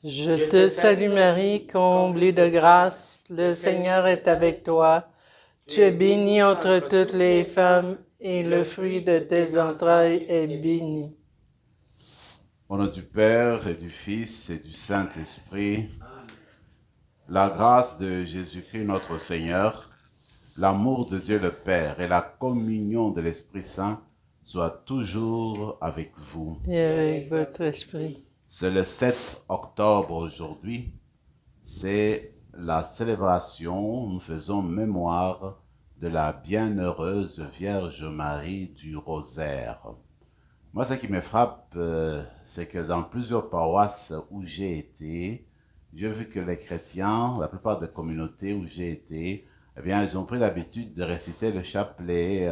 Je te salue Marie, comblée de grâce, le Seigneur est avec toi. Tu es bénie entre toutes les femmes, et le fruit de tes entrailles est béni. Au nom du Père et du Fils et du Saint-Esprit, la grâce de Jésus-Christ notre Seigneur, l'amour de Dieu le Père et la communion de l'Esprit Saint soient toujours avec vous. Et avec votre esprit. C'est le 7 octobre aujourd'hui, c'est la célébration, nous faisons mémoire de la bienheureuse Vierge Marie du Rosaire. Moi, ce qui me frappe, c'est que dans plusieurs paroisses où j'ai été, j'ai vu que les chrétiens, la plupart des communautés où j'ai été, eh bien, ils ont pris l'habitude de réciter le chapelet,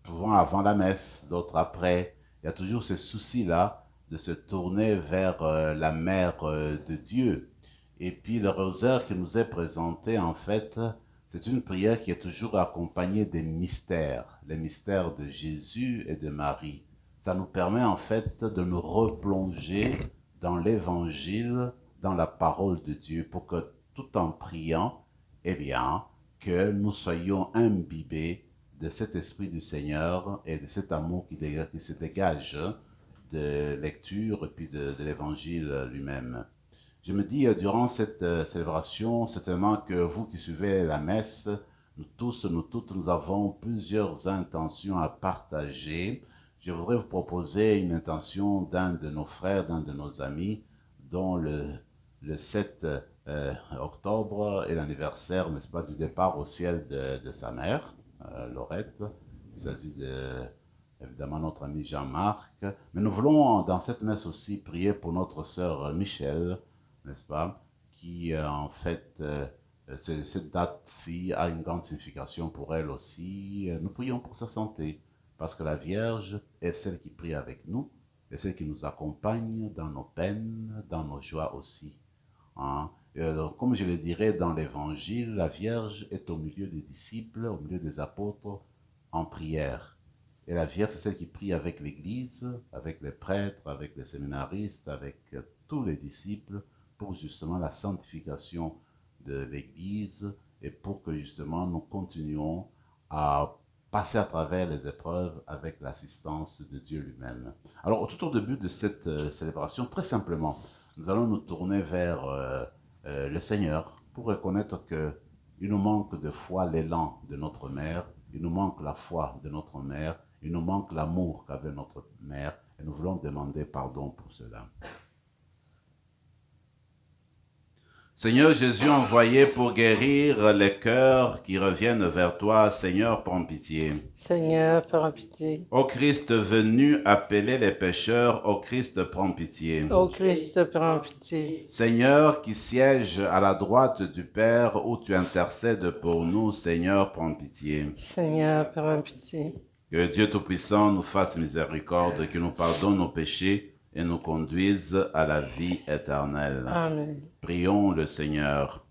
souvent avant la messe, d'autres après. Il y a toujours ce souci-là de se tourner vers la mère de Dieu. Et puis le rosaire qui nous est présenté, en fait, c'est une prière qui est toujours accompagnée des mystères, les mystères de Jésus et de Marie. Ça nous permet en fait de nous replonger dans l'évangile, dans la parole de Dieu, pour que tout en priant, eh bien, que nous soyons imbibés de cet esprit du Seigneur et de cet amour qui se dégage de lecture et puis de l'évangile lui-même. Je me dis, durant cette célébration, certainement que vous qui suivez la messe, nous tous, nous toutes, nous avons plusieurs intentions à partager. Je voudrais vous proposer une intention d'un de nos frères, d'un de nos amis, dont le 7 octobre est l'anniversaire, n'est-ce pas, du départ au ciel de sa mère, Laurette. Il s'agit évidemment notre ami Jean-Marc. Mais nous voulons dans cette messe aussi prier pour notre sœur Michel, n'est-ce pas, qui en fait, cette date-ci a une grande signification pour elle aussi. Nous prions pour sa santé, parce que la Vierge est celle qui prie avec nous, et celle qui nous accompagne dans nos peines, dans nos joies aussi. Hein? Comme je le dirais dans l'Évangile, la Vierge est au milieu des disciples, au milieu des apôtres, en prière. Et la Vierge, c'est celle qui prie avec l'Église, avec les prêtres, avec les séminaristes, avec tous les disciples, pour justement la sanctification de l'Église et pour que justement nous continuions à passer à travers les épreuves avec l'assistance de Dieu lui-même. Alors, tout au début de cette célébration, très simplement, nous allons nous tourner vers le Seigneur pour reconnaître qu'il nous manque de foi l'élan de notre mère, il nous manque la foi de notre mère, il nous manque l'amour qu'avait notre mère, et nous voulons demander pardon pour cela. Seigneur Jésus envoyé pour guérir les cœurs qui reviennent vers toi, Seigneur, prends pitié. Seigneur, prends pitié. Ô Christ venu appeler les pécheurs, ô Christ, prends pitié. Ô Christ, prends pitié. Seigneur qui siège à la droite du Père, où tu intercèdes pour nous, Seigneur, prends pitié. Seigneur, prends pitié. Que Dieu Tout-Puissant nous fasse miséricorde, qu'il nous pardonne nos péchés et nous conduise à la vie éternelle. Amen. Prions le Seigneur.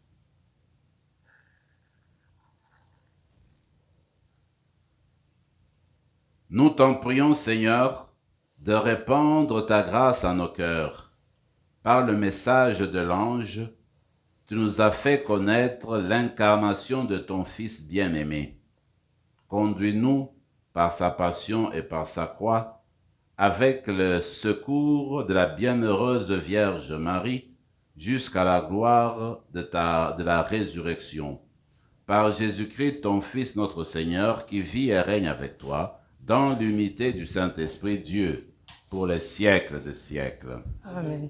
Nous t'en prions, Seigneur, de répandre ta grâce à nos cœurs. Par le message de l'ange, tu nous as fait connaître l'incarnation de ton Fils bien-aimé. Conduis-nous par sa passion et par sa croix, avec le secours de la bienheureuse Vierge Marie, jusqu'à la gloire de la résurrection. Par Jésus-Christ, ton Fils notre Seigneur, qui vit et règne avec toi, dans l'unité du Saint-Esprit, Dieu, pour les siècles des siècles. Amen.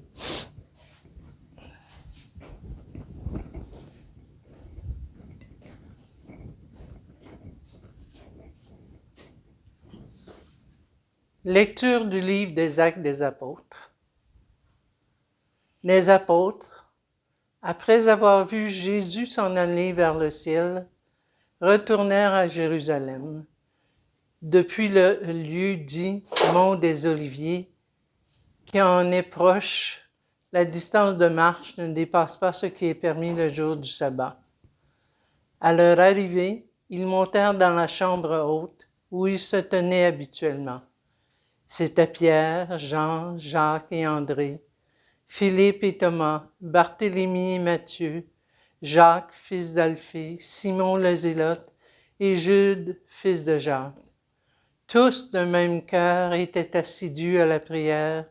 Lecture du livre des Actes des Apôtres. Les apôtres, après avoir vu Jésus s'en aller vers le ciel, retournèrent à Jérusalem, depuis le lieu dit Mont des Oliviers, qui en est proche. La distance de marche ne dépasse pas ce qui est permis le jour du sabbat. À leur arrivée, ils montèrent dans la chambre haute où ils se tenaient habituellement. C'étaient Pierre, Jean, Jacques et André, Philippe et Thomas, Barthélemy et Matthieu, Jacques, fils d'Alphée, Simon le Zélote et Jude, fils de Jacques. Tous d'un même cœur étaient assidus à la prière,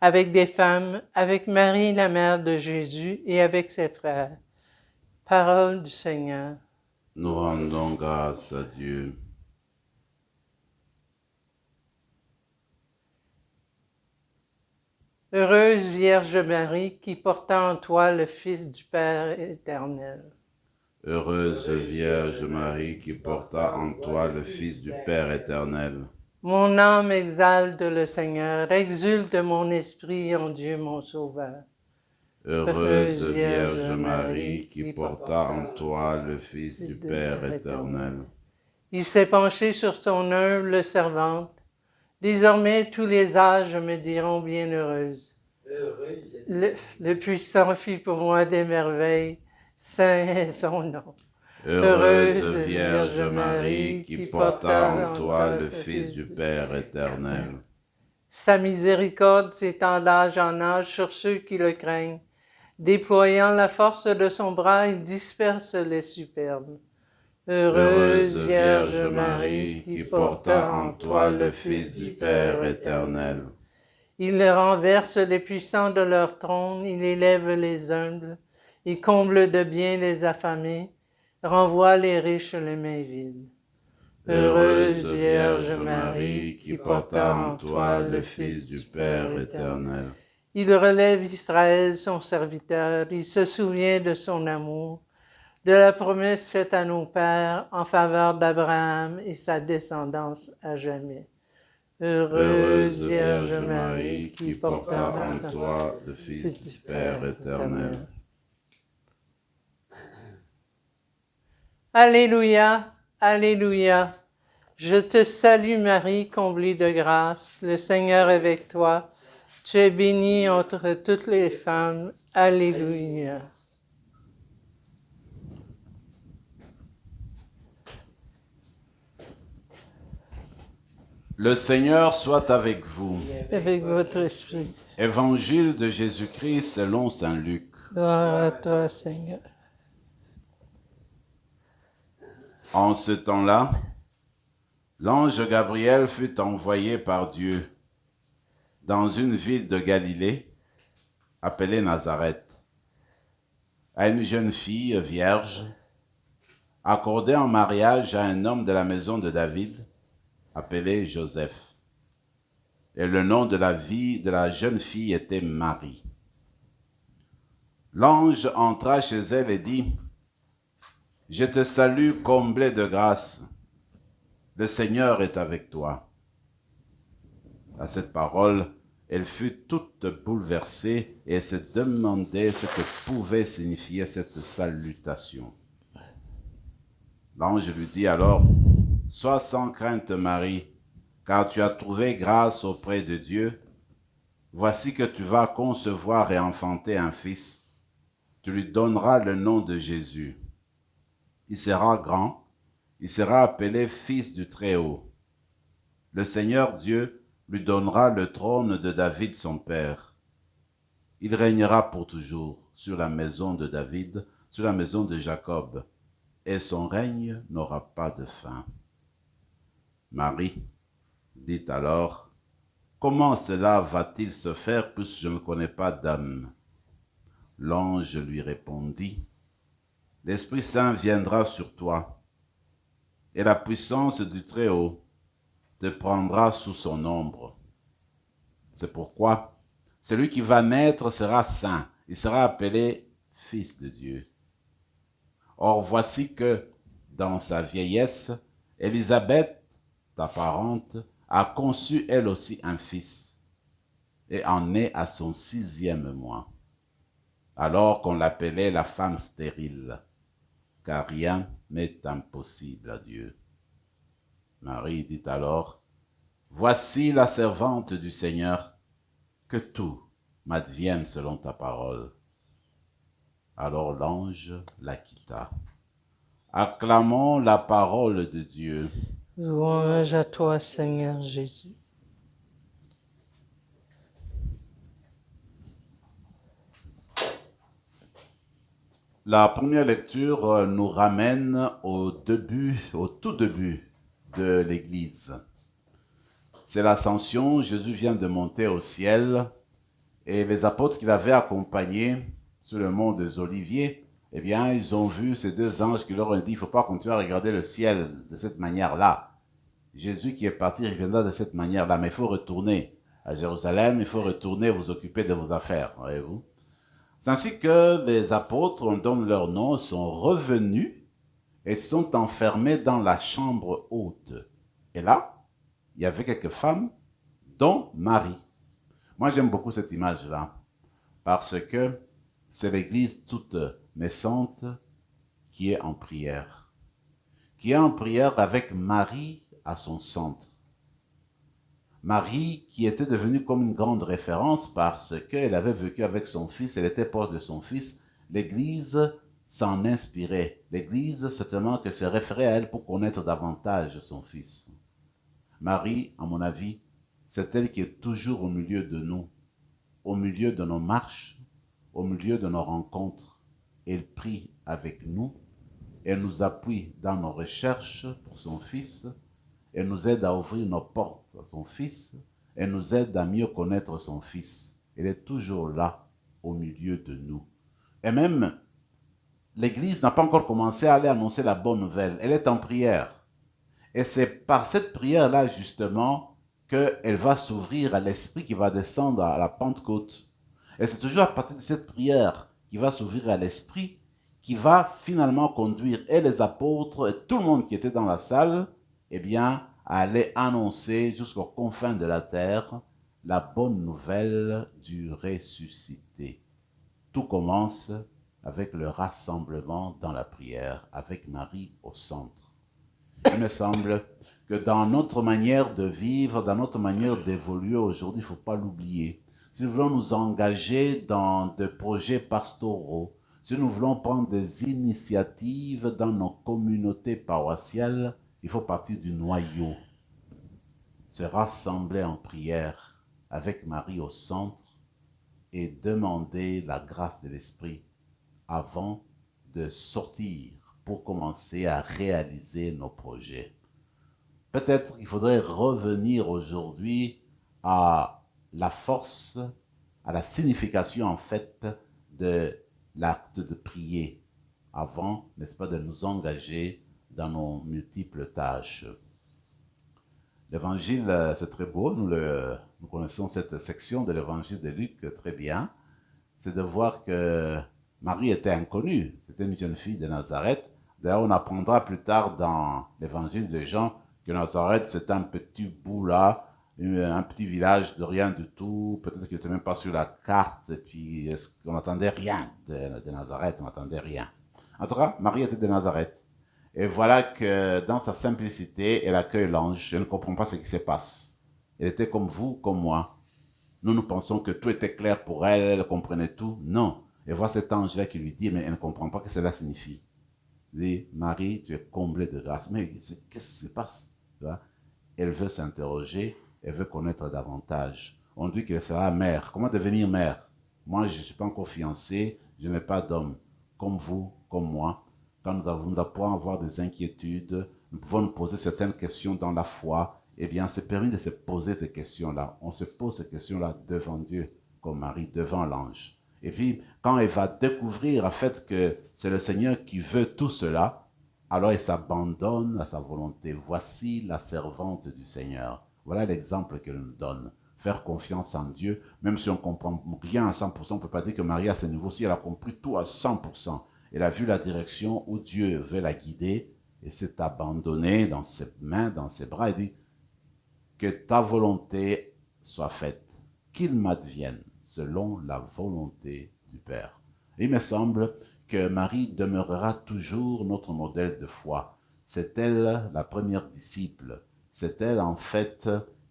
avec des femmes, avec Marie la mère de Jésus et avec ses frères. Parole du Seigneur. Nous rendons grâce à Dieu. Heureuse Vierge Marie qui porta en toi le Fils du Père éternel. Heureuse Vierge Marie qui porta en toi le Fils du Père éternel. Mon âme exalte le Seigneur, exulte mon esprit en Dieu mon Sauveur. Heureuse Vierge Marie qui porta en toi le Fils du Père éternel. Il s'est penché sur son humble servante. Désormais tous les âges me diront bienheureuse. Le Puissant fit pour moi des merveilles, saint est son nom. Heureuse Vierge Marie qui porta en toi le Fils du Père éternel. Sa miséricorde s'étend d'âge en âge sur ceux qui le craignent. Déployant la force de son bras, il disperse les superbes. Heureuse Vierge Marie qui porta en toi le Fils du Père éternel. Il renverse les puissants de leur trône, il élève les humbles, il comble de bien les affamés, renvoie les riches les mains vides. Heureuse Vierge Marie qui porta en toi le Fils du Père éternel. Il relève Israël, son serviteur, il se souvient de son amour, de la promesse faite à nos pères en faveur d'Abraham et sa descendance à jamais. Heureuse Vierge Marie qui porta en toi le Fils du Père éternel. Alléluia, Alléluia. Je te salue Marie, comblée de grâce, le Seigneur est avec toi. Tu es bénie entre toutes les femmes. Alléluia. Le Seigneur soit avec vous. Avec votre esprit. Évangile de Jésus-Christ selon saint Luc. Gloire à toi, Seigneur. En ce temps-là, l'ange Gabriel fut envoyé par Dieu dans une ville de Galilée, appelée Nazareth, à une jeune fille vierge, accordée en mariage à un homme de la maison de David, appelé Joseph. Et le nom de la jeune fille était Marie. L'ange entra chez elle et dit, « Je te salue, comblée de grâce. Le Seigneur est avec toi. » À cette parole, elle fut toute bouleversée et se demandait ce que pouvait signifier cette salutation. L'ange lui dit alors, « Sois sans crainte, Marie, car tu as trouvé grâce auprès de Dieu. Voici que tu vas concevoir et enfanter un fils. Tu lui donneras le nom de Jésus. Il sera grand, il sera appelé Fils du Très-Haut. Le Seigneur Dieu lui donnera le trône de David son père. Il régnera pour toujours sur la maison de David, sur la maison de Jacob, et son règne n'aura pas de fin. » Marie dit alors, « Comment cela va-t-il se faire puisque je ne connais pas d'homme ?» L'ange lui répondit, « L'Esprit Saint viendra sur toi, et la puissance du Très-Haut te prendra sous son ombre. C'est pourquoi celui qui va naître sera saint, il sera appelé Fils de Dieu. Or voici que, dans sa vieillesse, Élisabeth, ta parente, a conçu elle aussi un fils, et en est à son 6e mois, alors qu'on l'appelait la femme stérile, car rien n'est impossible à Dieu. Marie dit alors, « Voici la servante du Seigneur, que tout m'advienne selon ta parole. » Alors l'ange la quitta. Acclamons la parole de Dieu. Louange à toi, Seigneur Jésus. La première lecture nous ramène au tout début de l'Église. C'est l'ascension, Jésus vient de monter au ciel et les apôtres qui l'avaient accompagné sur le mont des Oliviers, eh bien, ils ont vu ces deux anges qui leur ont dit, il ne faut pas continuer à regarder le ciel de cette manière-là. Jésus qui est parti reviendra de cette manière-là, mais il faut retourner à Jérusalem, il faut retourner vous occuper de vos affaires, voyez-vous. C'est ainsi que les apôtres, on donne leur nom, sont revenus et sont enfermés dans la chambre haute. Et là, il y avait quelques femmes, dont Marie. Moi, j'aime beaucoup cette image-là, parce que c'est l'Église toute naissante qui est en prière. Qui est en prière avec Marie à son centre. Marie qui était devenue comme une grande référence parce qu'elle avait vécu avec son fils, elle était proche de son fils. L'Église s'en inspirait. L'Église, certainement, que se référait à elle pour connaître davantage son fils. Marie, à mon avis, c'est elle qui est toujours au milieu de nous, au milieu de nos marches, au milieu de nos rencontres. Elle prie avec nous, elle nous appuie dans nos recherches pour son fils, elle nous aide à ouvrir nos portes à son fils, elle nous aide à mieux connaître son fils. Elle est toujours là, au milieu de nous. Et même, l'Église n'a pas encore commencé à aller annoncer la bonne nouvelle, elle est en prière. Et c'est par cette prière-là, justement, qu'elle va s'ouvrir à l'Esprit qui va descendre à la Pentecôte. Et c'est toujours à partir de cette prière qui va s'ouvrir à l'Esprit qui va finalement conduire et les apôtres et tout le monde qui était dans la salle, eh bien, à aller annoncer jusqu'aux confins de la terre la bonne nouvelle du ressuscité. Tout commence avec le rassemblement dans la prière, avec Marie au centre. Il me semble que dans notre manière de vivre, dans notre manière d'évoluer aujourd'hui, il ne faut pas l'oublier. Si nous voulons nous engager dans des projets pastoraux, si nous voulons prendre des initiatives dans nos communautés paroissiales, il faut partir du noyau, se rassembler en prière avec Marie au centre et demander la grâce de l'Esprit avant de sortir pour commencer à réaliser nos projets. Peut-être qu'il faudrait revenir aujourd'hui à la force, à la signification en fait de l'acte de prier avant, n'est-ce pas, de nous engager dans nos multiples tâches. L'évangile, c'est très beau, nous connaissons cette section de l'évangile de Luc très bien, c'est de voir que Marie était inconnue, c'était une jeune fille de Nazareth. D'ailleurs, on apprendra plus tard dans l'évangile de Jean que Nazareth, c'est un petit bout là, un petit village de rien du tout, peut-être qu'il n'était même pas sur la carte, et puis on n'entendait rien de Nazareth, on n'entendait rien. En tout cas, Marie était de Nazareth. Et voilà que dans sa simplicité, elle accueille l'ange, elle ne comprend pas ce qui se passe. Elle était comme vous, comme moi. Nous pensons que tout était clair pour elle, elle comprenait tout. Non. Et voit cet ange-là qui lui dit, mais elle ne comprend pas ce que cela signifie. Il dit, Marie, tu es comblée de grâce. Mais qu'est-ce qui se passe? Elle veut s'interroger, elle veut connaître davantage. On dit qu'elle sera mère. Comment devenir mère? Moi, je ne suis pas encore fiancée, je n'ai pas d'homme. Comme vous, comme moi. Quand nous pouvons avoir des inquiétudes, nous pouvons nous poser certaines questions dans la foi. Eh bien, c'est permis de se poser ces questions-là. On se pose ces questions-là devant Dieu, comme Marie, devant l'ange. Et puis, quand elle va découvrir en fait que c'est le Seigneur qui veut tout cela, alors elle s'abandonne à sa volonté. Voici la servante du Seigneur. Voilà l'exemple qu'elle nous donne. Faire confiance en Dieu, même si on ne comprend rien à 100%, on ne peut pas dire que Marie à ce niveau, si elle a compris tout à 100%. Elle a vu la direction où Dieu veut la guider et s'est abandonnée dans ses mains, dans ses bras et dit que ta volonté soit faite, qu'il m'advienne selon la volonté du Père. Et il me semble que Marie demeurera toujours notre modèle de foi. C'est elle la première disciple. C'est elle en fait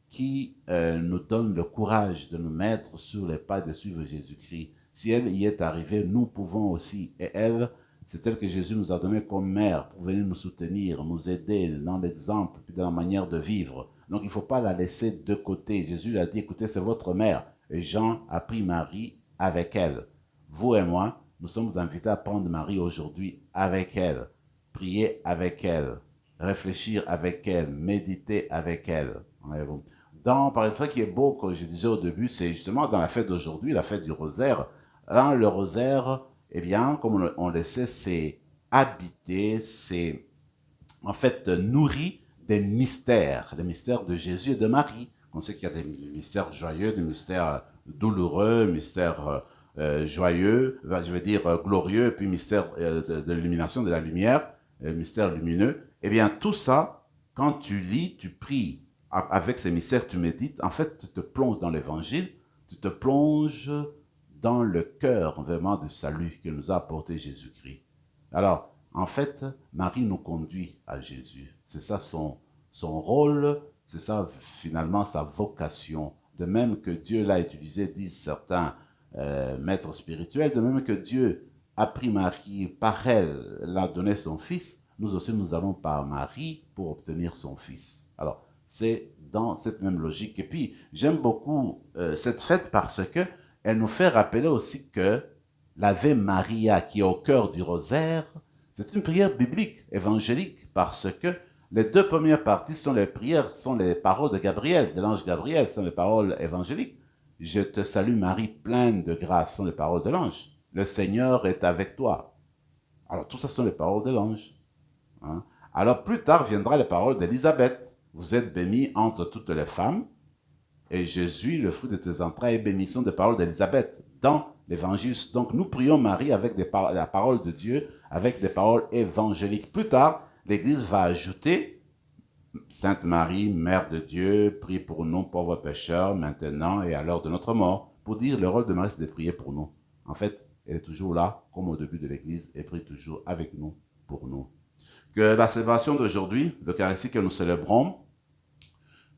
qui nous donne le courage de nous mettre sur les pas de suivre Jésus-Christ. Si elle y est arrivée, nous pouvons aussi. Et elle, c'est elle que Jésus nous a donnée comme mère pour venir nous soutenir, nous aider dans l'exemple, puis dans la manière de vivre. Donc il ne faut pas la laisser de côté. Jésus a dit, écoutez, c'est votre mère. Et Jean a pris Marie avec elle. Vous et moi, nous sommes invités à prendre Marie aujourd'hui avec elle, prier avec elle, réfléchir avec elle, méditer avec elle. Par exemple, ce qui est beau, comme je disais au début, c'est justement dans la fête d'aujourd'hui, la fête du rosaire. Dans le rosaire, eh bien, comme on le sait, c'est habité, c'est en fait nourri des mystères de Jésus et de Marie. On sait qu'il y a des mystères joyeux, des mystères douloureux, mystères joyeux, je veux dire glorieux, et puis mystère de l'illumination de la lumière, mystère lumineux. Eh bien, tout ça, quand tu lis, tu pries avec ces mystères, tu médites, en fait, tu te plonges dans l'évangile, tu te plonges dans le cœur vraiment du salut que nous a apporté Jésus-Christ. Alors, en fait, Marie nous conduit à Jésus. C'est ça son rôle, c'est ça finalement sa vocation. De même que Dieu l'a utilisé, disent certains maîtres spirituels, de même que Dieu a pris Marie, par elle, l'a donné son fils, nous aussi nous allons par Marie pour obtenir son fils. Alors, c'est dans cette même logique. Et puis, j'aime beaucoup cette fête parce que elle nous fait rappeler aussi que l'Ave Maria, qui est au cœur du rosaire, c'est une prière biblique, évangélique, parce que les deux premières parties sont les prières, sont les paroles de Gabriel, de l'ange Gabriel, sont les paroles évangéliques. Je te salue Marie, pleine de grâce, sont les paroles de l'ange. Le Seigneur est avec toi. Alors tout ça sont les paroles de l'ange. Hein? Alors plus tard viendra les paroles d'Élisabeth. Vous êtes bénie entre toutes les femmes, et Jésus, le fruit de tes entrailles, est béni. Ce sont des paroles d'Élisabeth dans l'évangile. Donc nous prions Marie avec la parole de Dieu, avec des paroles évangéliques. Plus tard, l'Église va ajouter Sainte Marie, Mère de Dieu, prie pour nous pauvres pécheurs, maintenant et à l'heure de notre mort. Pour dire le rôle de Marie, c'est de prier pour nous. En fait, elle est toujours là, comme au début de l'Église, et prie toujours avec nous, pour nous. Que la célébration d'aujourd'hui, l'Eucharistie que nous célébrons,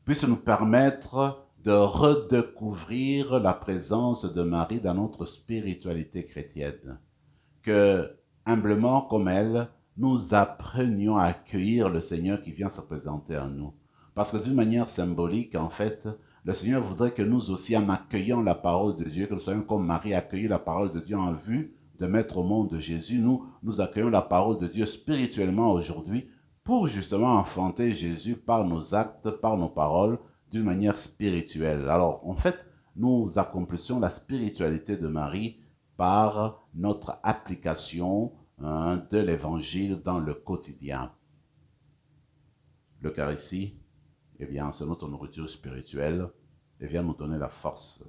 puisse nous permettre de redécouvrir la présence de Marie dans notre spiritualité chrétienne. Que, humblement comme elle, nous apprenions à accueillir le Seigneur qui vient se présenter à nous. Parce que d'une manière symbolique, en fait, le Seigneur voudrait que nous aussi, en accueillant la parole de Dieu, que nous soyons comme Marie, accueillir la parole de Dieu en vue de mettre au monde de Jésus, nous accueillons la parole de Dieu spirituellement aujourd'hui pour justement enfanter Jésus par nos actes, par nos paroles, d'une manière spirituelle. Alors, en fait, nous accomplissons la spiritualité de Marie par notre application de l'évangile dans le quotidien. L'Eucharistie, eh bien, c'est notre nourriture spirituelle. Elle vient nous donner la force.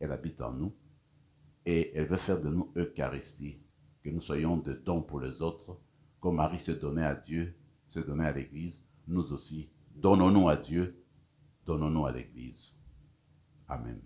Elle habite en nous. Et elle veut faire de nous Eucharistie, que nous soyons de dons pour les autres, comme Marie s'est donnée à Dieu, s'est donnée à l'Église. Nous aussi, donnons-nous à Dieu, donnons-nous à l'Église. Amen.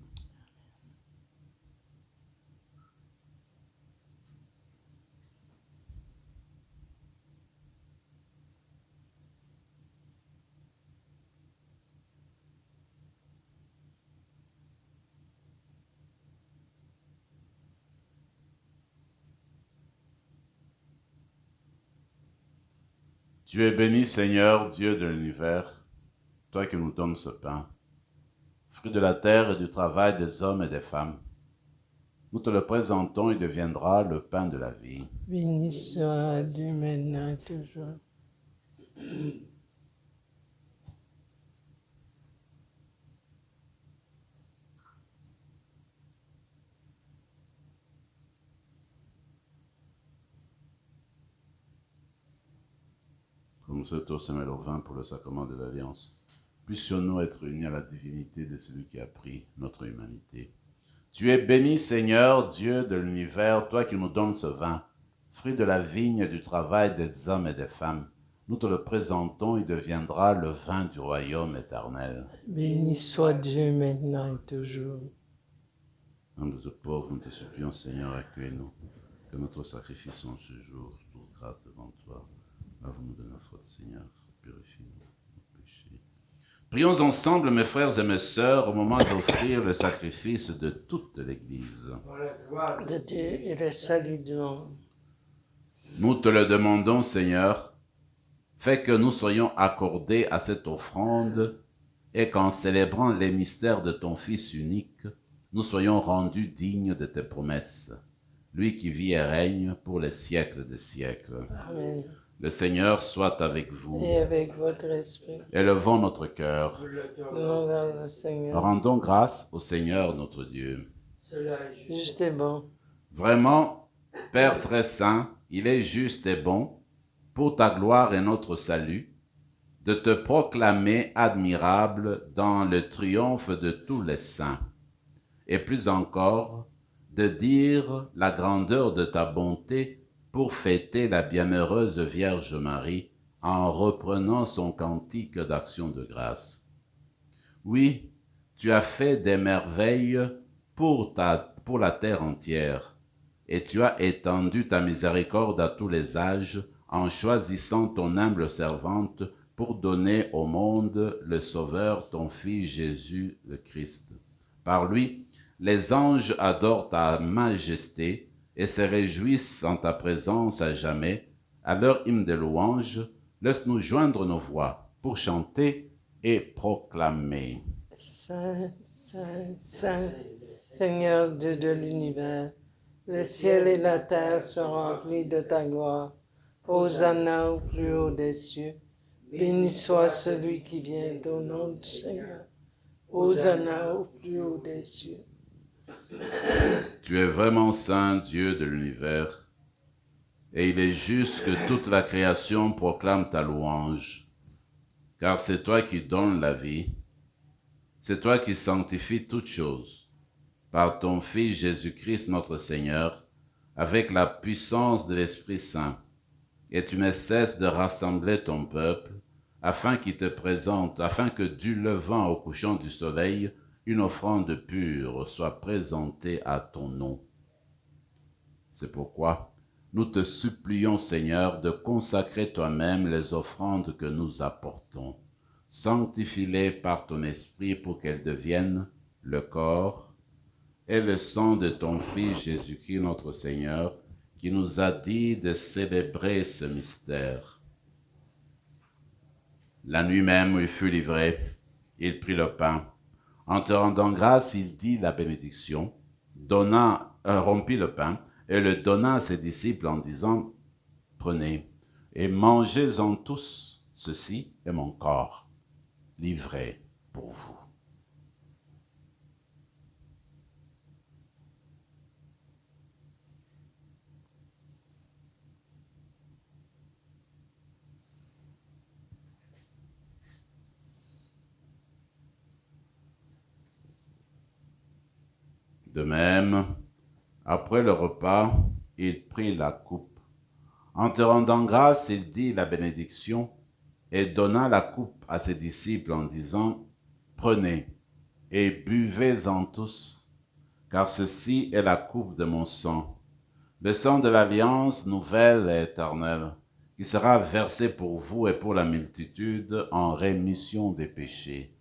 Tu es béni, Seigneur, Dieu de l'univers, toi qui nous donnes ce pain, fruit de la terre et du travail des hommes et des femmes. Nous te le présentons, il deviendra le pain de la vie. Béni soit Dieu maintenant et toujours. Comme c'est au semé au vin pour le sacrement de l'Alliance, puissions-nous être unis à la divinité de celui qui a pris notre humanité. Tu es béni, Seigneur, Dieu de l'univers, toi qui nous donnes ce vin, fruit de la vigne et du travail des hommes et des femmes. Nous te le présentons, il deviendra le vin du royaume éternel. Béni soit Dieu maintenant et toujours. Homme de ce pauvre, nous te supplions, Seigneur, accueille-nous, que notre sacrifice en ce jour trouve grâce devant toi. Lave-nous de nos fautes, Seigneur, purifie-nous de nos péchés. Prions ensemble, mes frères et mes sœurs, au moment d'offrir le sacrifice de toute l'Église. De Dieu et le salut du monde. Nous te le demandons, Seigneur, fais que nous soyons accordés à cette offrande et qu'en célébrant les mystères de ton Fils unique, nous soyons rendus dignes de tes promesses. lui qui vit et règne pour les siècles des siècles. Amen. Le Seigneur soit avec vous. Et avec votre esprit, Élevons notre cœur. nous vers le Seigneur. Rendons grâce au Seigneur notre Dieu. Juste et bon. Vraiment, Père très saint, il est juste et bon, pour ta gloire et notre salut, de te proclamer admirable dans le triomphe de tous les saints, et plus encore, de dire la grandeur de ta bonté pour fêter la bienheureuse Vierge Marie en reprenant son cantique d'action de grâce. Oui, tu as fait des merveilles pour la terre entière, et tu as étendu ta miséricorde à tous les âges en choisissant ton humble servante pour donner au monde le Sauveur, ton Fils Jésus le Christ. Par lui, les anges adorent ta majesté et se réjouissent en ta présence à jamais. À leur hymne de louange, laisse-nous joindre nos voix pour chanter et proclamer. Saint, Saint, Saint, Seigneur Dieu de l'univers, le ciel et la terre sont remplis de ta gloire. Hosanna au plus haut des cieux. Béni soit celui qui vient au nom du Seigneur. Hosanna au plus haut des cieux. Tu es vraiment saint, Dieu de l'univers, et il est juste que toute la création proclame ta louange, car c'est toi qui donnes la vie, c'est toi qui sanctifies toutes choses, par ton Fils Jésus-Christ notre Seigneur, avec la puissance de l'Esprit Saint, et tu ne cesses de rassembler ton peuple, afin que du levant au couchant du soleil, une offrande pure soit présentée à ton nom. C'est pourquoi nous te supplions, Seigneur, de consacrer toi-même les offrandes que nous apportons. Sanctifie-les par ton esprit pour qu'elles deviennent le corps et le sang de ton Fils Jésus-Christ notre Seigneur, qui nous a dit de célébrer ce mystère. La nuit même où il fut livré, il prit le pain. En te rendant grâce, il dit la bénédiction, rompit le pain et le donna à ses disciples en disant, « Prenez et mangez-en tous, ceci est mon corps, livré pour vous. » De même, après le repas, il prit la coupe. En te rendant grâce, il dit la bénédiction et donna la coupe à ses disciples en disant, « Prenez et buvez-en tous, car ceci est la coupe de mon sang, le sang de l'alliance nouvelle et éternelle, qui sera versé pour vous et pour la multitude en rémission des péchés.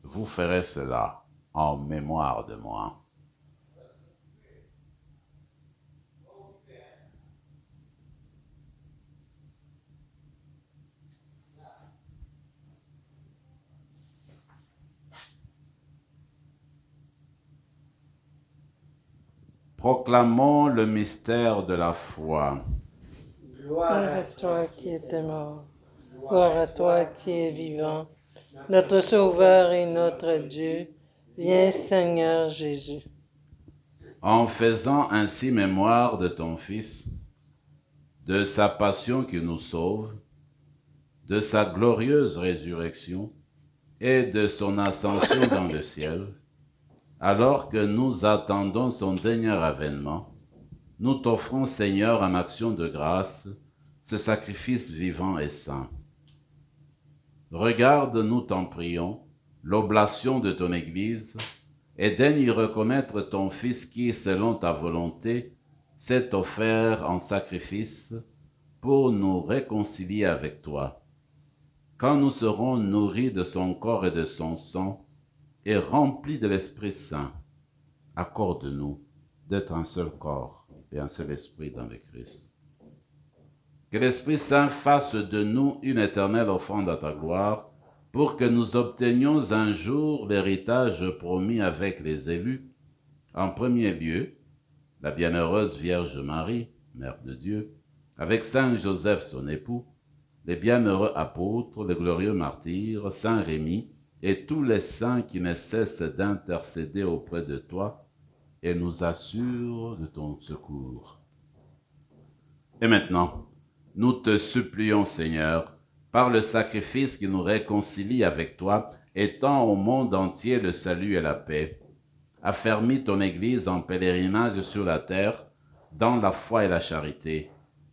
Vous ferez cela en mémoire de moi. » Proclamons le mystère de la foi. Gloire à toi qui étais mort. Gloire à toi qui es vivant. Notre Sauveur et notre Dieu. Viens, Seigneur Jésus. En faisant ainsi mémoire de ton Fils, de sa passion qui nous sauve, de sa glorieuse résurrection et de son ascension dans le ciel, alors que nous attendons son dernier avènement, nous t'offrons, Seigneur, en action de grâce, ce sacrifice vivant et saint. Regarde, nous t'en prions, l'oblation de ton Église, et daigne y reconnaître ton Fils qui, selon ta volonté, s'est offert en sacrifice pour nous réconcilier avec toi. Quand nous serons nourris de son corps et de son sang, et remplis de l'Esprit Saint, accorde-nous d'être un seul corps et un seul esprit dans le Christ. Que l'Esprit Saint fasse de nous une éternelle offrande à ta gloire, pour que nous obtenions un jour l'héritage promis avec les élus, en premier lieu, la bienheureuse Vierge Marie, Mère de Dieu, avec Saint Joseph son époux, les bienheureux apôtres, les glorieux martyrs, Saint Rémy, et tous les saints qui ne cessent d'intercéder auprès de toi et nous assurent de ton secours. Et maintenant, nous te supplions, Seigneur, par le sacrifice qui nous réconcilie avec toi, étends au monde entier le salut et la paix. Affermis ton Église en pèlerinage sur la terre, dans la foi et la charité,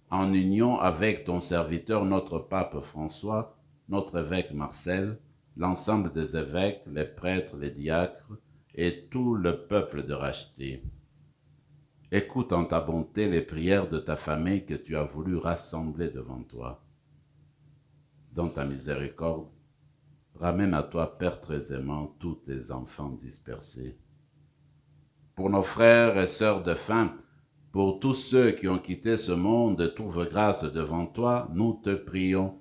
en union avec ton serviteur, notre pape François, notre évêque Marcel, l'ensemble des évêques, les prêtres, les diacres et tout le peuple de racheté. Écoute en ta bonté les prières de ta famille que tu as voulu rassembler devant toi. Dans ta miséricorde, ramène à toi, Père très aimant, tous tes enfants dispersés. Pour nos frères et sœurs défunts, pour tous ceux qui ont quitté ce monde, trouve grâce devant toi, nous te prions.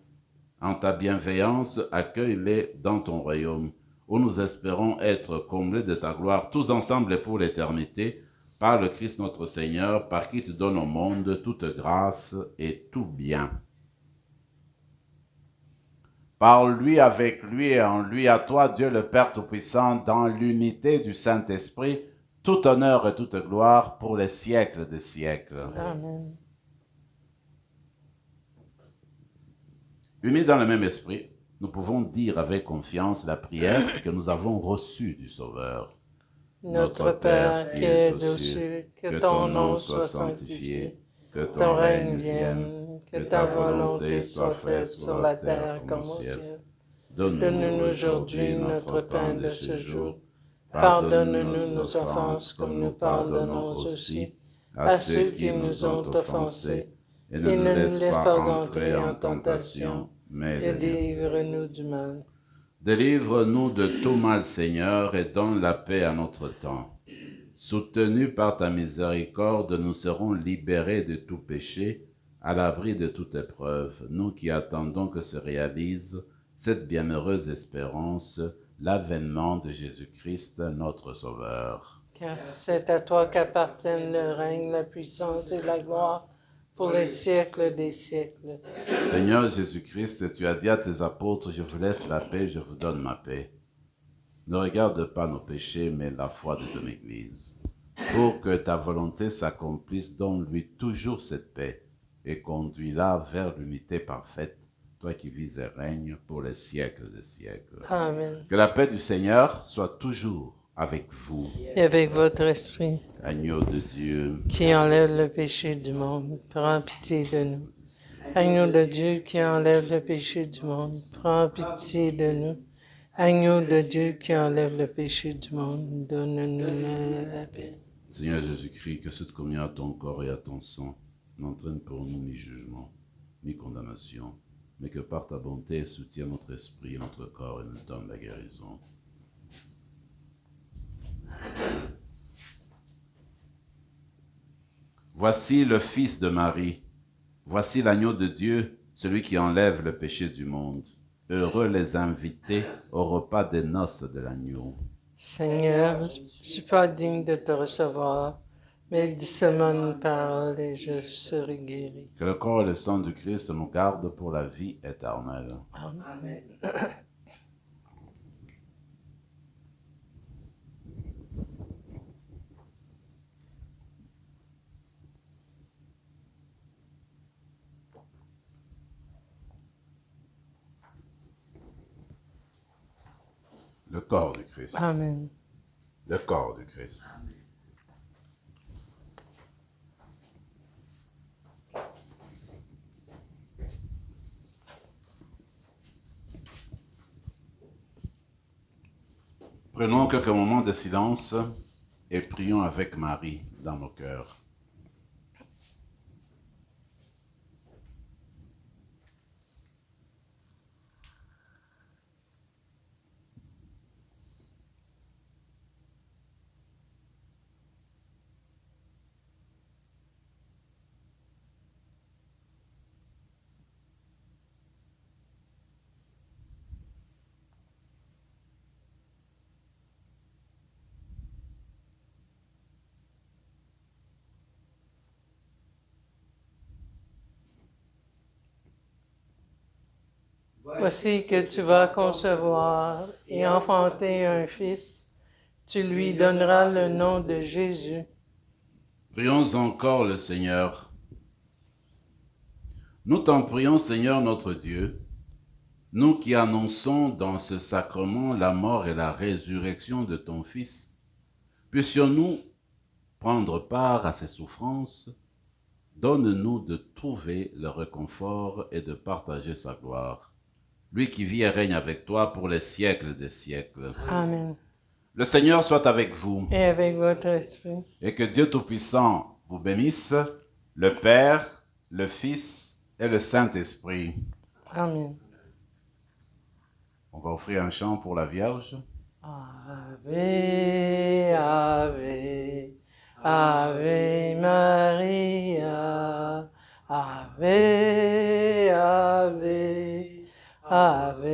En ta bienveillance, accueille-les dans ton royaume, où nous espérons être comblés de ta gloire, tous ensemble et pour l'éternité, par le Christ notre Seigneur, par qui tu donnes au monde toute grâce et tout bien. Par lui, avec lui et en lui, à toi, Dieu le Père Tout-Puissant, dans l'unité du Saint-Esprit, tout honneur et toute gloire pour les siècles des siècles. Amen. Unis dans le même esprit, nous pouvons dire avec confiance la prière que nous avons reçue du Sauveur. Notre Père qui es aux cieux, que ton nom soit sanctifié, que ton règne vienne, que ta volonté soit faite sur la terre comme au ciel. Donne-nous aujourd'hui notre pain de ce jour. Pardonne-nous nos offenses comme nous pardonnons aussi à ceux qui nous ont offensés. Et ne nous laisse pas entrer en tentation, mais délivre-nous du mal. Délivre-nous de tout mal, Seigneur, et donne la paix à notre temps. Soutenus par ta miséricorde, nous serons libérés de tout péché, à l'abri de toute épreuve, nous qui attendons que se réalise cette bienheureuse espérance, l'avènement de Jésus-Christ, notre Sauveur. Car c'est à toi qu'appartiennent le règne, la puissance et la gloire pour les siècles des siècles. Seigneur Jésus-Christ, tu as dit à tes apôtres, je vous laisse la paix, je vous donne ma paix. Ne regarde pas nos péchés, mais la foi de ton Église. Pour que ta volonté s'accomplisse, donne-lui toujours cette paix et conduis-la vers l'unité parfaite, toi qui vis et règnes pour les siècles des siècles. Amen. Que la paix du Seigneur soit toujours avec vous. Et avec votre esprit, Agneau de Dieu, qui enlève le péché du monde, prends pitié de nous. Agneau de Dieu qui enlève le péché du monde, prends pitié de nous. Agneau de Dieu qui enlève le péché du monde, donne-nous la paix. Seigneur Jésus-Christ, que cette communion à ton corps et à ton sang n'entraîne pour nous ni jugement, ni condamnation, mais que par ta bonté soutienne notre esprit et notre corps et nous donne la guérison. Voici le Fils de Marie, voici l'agneau de Dieu, celui qui enlève le péché du monde. Heureux les invités au repas des noces de l'agneau. Seigneur, je ne suis pas digne de te recevoir, mais dis seulement une parole et je serai guéri. Que le corps et le sang du Christ nous gardent pour la vie éternelle. Amen. Le corps du Christ. Amen. Le corps du Christ. Prenons quelques moments de silence et prions avec Marie dans nos cœurs. Voici que tu vas concevoir et enfanter un fils. Tu lui donneras le nom de Jésus. Prions encore le Seigneur. Nous t'en prions, Seigneur notre Dieu, nous qui annonçons dans ce sacrement la mort et la résurrection de ton Fils. Puissions-nous prendre part à ses souffrances. Donne-nous de trouver le réconfort et de partager sa gloire. Lui qui vit et règne avec toi pour les siècles des siècles. Amen. Le Seigneur soit avec vous. Et avec votre esprit. Et que Dieu Tout-Puissant vous bénisse, le Père, le Fils et le Saint-Esprit. Amen. On va offrir un chant pour la Vierge. Ave, Ave, Ave Maria, Ave, Ave, Ave